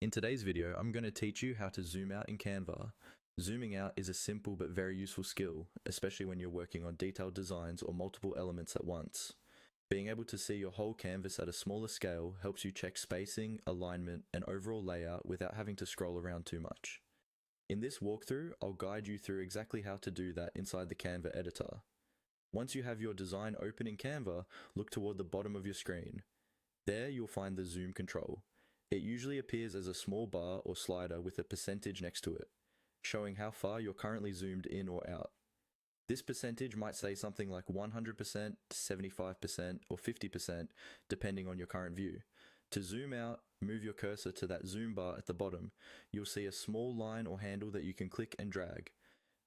In today's video, I'm going to teach you how to zoom out in Canva. Zooming out is a simple but very useful skill, especially when you're working on detailed designs or multiple elements at once. Being able to see your whole canvas at a smaller scale helps you check spacing, alignment, and overall layout without having to scroll around too much. In this walkthrough, I'll guide you through exactly how to do that inside the Canva editor. Once you have your design open in Canva, look toward the bottom of your screen. There you'll find the zoom control. It usually appears as a small bar or slider with a percentage next to it, showing how far you're currently zoomed in or out. This percentage might say something like 100%, 75%, or 50%, depending on your current view. To zoom out, move your cursor to that zoom bar at the bottom. You'll see a small line or handle that you can click and drag.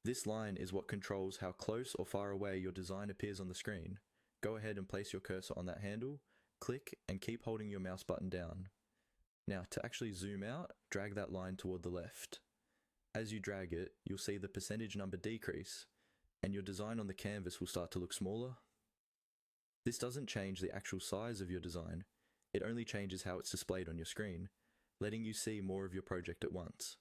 This line is what controls how close or far away your design appears on the screen. Go ahead and place your cursor on that handle, click, and keep holding your mouse button down. Now, to actually zoom out, drag that line toward the left. As you drag it, you'll see the percentage number decrease, and your design on the canvas will start to look smaller. This doesn't change the actual size of your design, it only changes how it's displayed on your screen, letting you see more of your project at once.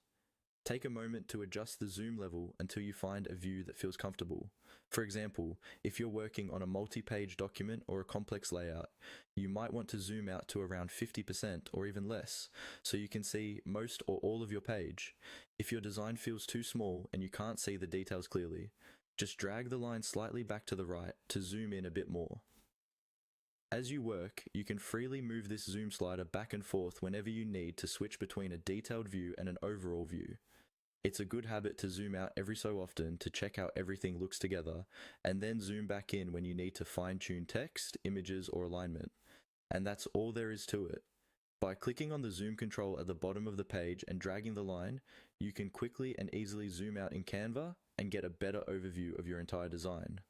Take a moment to adjust the zoom level until you find a view that feels comfortable. For example, if you're working on a multi-page document or a complex layout, you might want to zoom out to around 50% or even less, so you can see most or all of your page. If your design feels too small and you can't see the details clearly, just drag the line slightly back to the right to zoom in a bit more. As you work, you can freely move this zoom slider back and forth whenever you need to switch between a detailed view and an overall view. It's a good habit to zoom out every so often to check how everything looks together, and then zoom back in when you need to fine-tune text, images, or alignment. And that's all there is to it. By clicking on the zoom control at the bottom of the page and dragging the line, you can quickly and easily zoom out in Canva and get a better overview of your entire design.